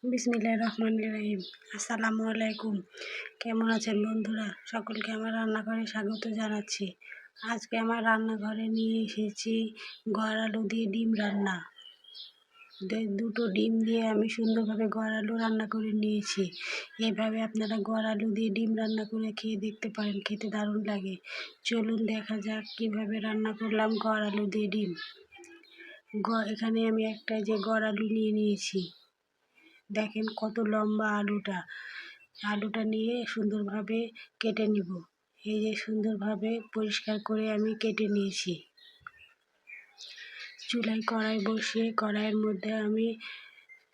বিসমিল্লাহির রহমানির রহিম। আসসালামু আলাইকুম। কেমন আছেন বন্ধুরা? সকলকে আমার রান্নাঘরে স্বাগত জানাচ্ছি। আজকে আমার রান্নাঘরে নিয়ে এসেছি গড় আলু দিয়ে ডিম রান্না। দুটো ডিম দিয়ে আমি সুন্দরভাবে গড় আলু রান্না করে নিয়েছি। এভাবে আপনারা গড় আলু দিয়ে ডিম রান্না করে খেয়ে দেখতে পারেন, খেতে দারুণ লাগে। চলুন দেখা যাক কীভাবে রান্না করলাম গড় আলু দিয়ে ডিম। এখানে আমি একটা গড় আলু নিয়ে নিয়েছি। দেখেন কত লম্বা আলুটা নিয়ে সুন্দরভাবে কেটে নিব। এই যে সুন্দরভাবে পরিষ্কার করে আমি কেটে নিয়েছি। চুলায় কড়াই বসিয়ে কড়াইয়ের মধ্যে আমি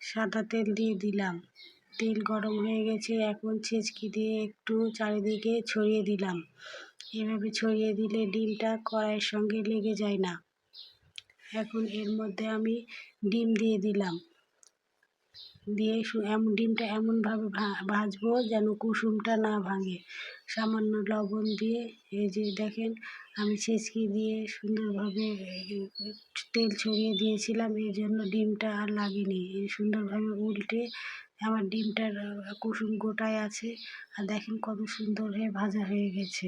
সাদা তেল দিয়ে দিলাম। তেল গরম হয়ে গেছে, এখন ছেঁচকি দিয়ে একটু চারিদিকে ছড়িয়ে দিলাম। এভাবে ছড়িয়ে দিলে ডিমটা কড়াইয়ের সঙ্গে লেগে যায় না। এখন এর মধ্যে আমি ডিম দিয়ে দিলাম। দিয়ে ডিমটা এমনভাবে ভাজবো যেন কুসুমটা না ভাঙে। সামান্য লবণ দিয়ে এই যে দেখেন আমি ছেঁচকি দিয়ে সুন্দরভাবে তেল ছড়িয়ে দিয়েছিলাম, এই জন্য ডিমটা আর লাগেনি। সুন্দরভাবে উল্টে আমার ডিমটার কুসুম গোটায় আছে। আর দেখেন কত সুন্দর হয়ে ভাজা হয়ে গেছে।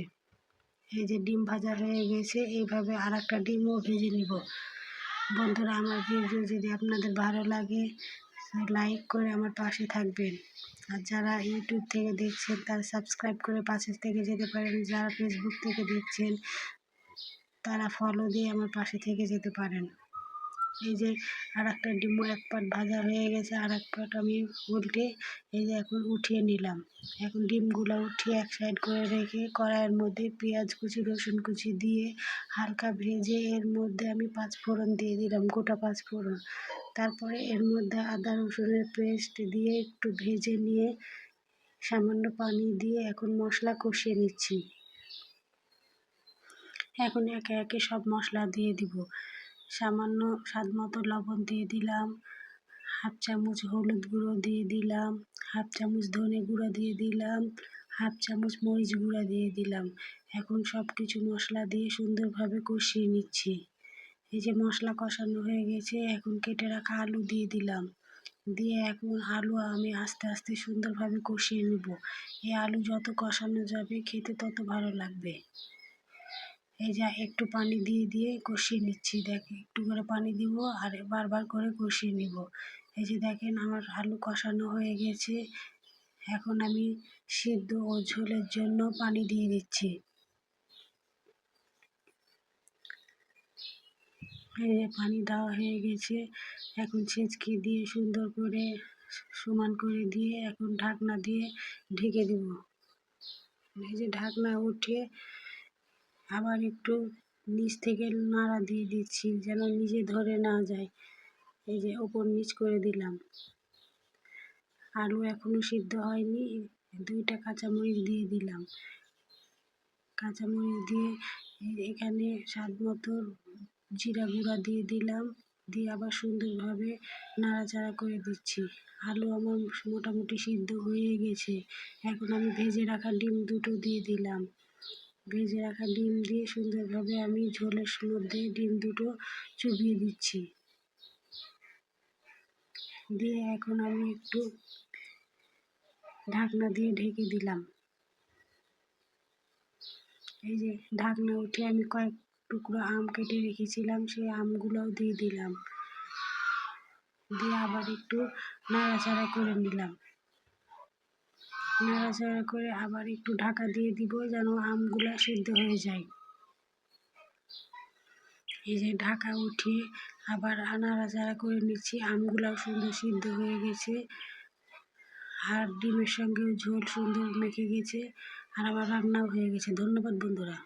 এই যে ডিম ভাজা হয়ে গেছে, এইভাবে আর একটা ডিমও ভেজে নিব। বন্ধুরা, আমার ভিডিও যদি আপনাদের ভালো লাগে লাইক করে আমার পাশে থাকবেন। আর যারা ইউটিউব থেকে দেখছেন তারা সাবস্ক্রাইব করে পাশে থেকে যেতে পারেন। যারা ফেসবুক থেকে দেখছেন তারা ফলো দিয়ে আমার পাশে থেকে যেতে পারেন। এই যে আর একটা ডিমও এক পাট ভাজা হয়ে গেছে, আর এক পাট আমি উল্টে এই যে এখন উঠিয়ে নিলাম। এখন ডিমগুলো উঠিয়ে এক সাইড করে রেখে কড়াইয়ের মধ্যে পেঁয়াজ কুচি রসুন কুচি দিয়ে হালকা ভেজে এর মধ্যে আমি 5 ফোড়ন দিয়ে দিলাম, গোটা 5 ফোড়ন। তারপরে এর মধ্যে আদা রসুনের পেস্ট দিয়ে একটু ভেজে নিয়ে সামান্য পানি দিয়ে এখন মশলা কষিয়ে নিচ্ছি। এখন একে একে সব মশলা দিয়ে দিব। সামান্য স্বাদ মতো লবণ দিয়ে দিলাম, হাফ চামচ হলুদ গুঁড়ো দিয়ে দিলাম, হাফ চামচ ধনে গুঁড়ো দিয়ে দিলাম, হাফ চামচ মরিচ গুঁড়ো দিয়ে দিলাম। এখন সব কিছু মশলা দিয়ে সুন্দরভাবে কষিয়ে নিচ্ছি। এই যে মশলা কষানো হয়ে গেছে, এখন কেটে রাখা আলু দিয়ে দিলাম। দিয়ে এখন আলু আমি আস্তে আস্তে সুন্দরভাবে কষিয়ে নেব। এই আলু যত কষানো যাবে খেতে তত ভালো লাগবে। এই যে একটু পানি দিয়ে দিয়ে কষিয়ে নিচ্ছি। দেখে একটু করে পানি দিব আর বারবার করে কষিয়ে নিব। এই যে দেখেন আমার আলু কষানো হয়ে গেছে। এখন আমি সিদ্ধ ও ঝোলের জন্য পানি দিয়ে দিচ্ছি। এই যে পানি দেওয়া হয়ে গেছে, এখন ছেঁচকি দিয়ে সুন্দর করে সমান করে দিয়ে এখন ঢাকনা দিয়ে ঢেকে দেব। এই যে ঢাকনা উঠে আবার একটু নিচ থেকে নাড়া দিয়ে দিচ্ছি যেন নিজে ধরে না যায়। এই যে ওপর নিচ করে দিলাম। আলু এখনো সিদ্ধ হয়নি, 2টা কাঁচামরিচ দিয়ে দিলাম। কাঁচামরিচ দিয়ে এখানে স্বাদ মতো জিরা গুঁড়া দিয়ে দিলাম, দিয়ে আবার সুন্দরভাবে নাড়াচাড়া করে দিচ্ছি। আলু আমার মোটামুটি সিদ্ধ হয়ে গেছে। এখন আমি ভেজে রাখা ডিম দুটো দিয়ে দিলাম। ভেজে রাখা ডিম দিয়ে সুন্দরভাবে আমি ঝোলের মধ্যে ডিম দুটো চুবিয়ে দিচ্ছি। দিয়ে এখন আমি একটু ঢাকনা দিয়ে ঢেকে দিলাম। এই যে ঢাকনা উঠে আমি কয়েক টুকরো আম কেটে রেখেছিলাম, সেই আমগুলোও দিয়ে দিলাম। দিয়ে আবার একটু নাড়াচাড়া করে নিলাম। নাড়াচাড়া করে আবার একটু ঢাকা দিয়ে দিব যেন আমগুলো সিদ্ধ হয়ে যায়। এই যে ঢাকা উঠিয়ে আবার নাড়াচাড়া করে নিচ্ছি। আমগুলাও সুন্দর সিদ্ধ হয়ে গেছে আর ডিমের সঙ্গেও ঝোল সুন্দর মেখে গেছে আর আমার রান্নাও হয়ে গেছে। ধন্যবাদ বন্ধুরা।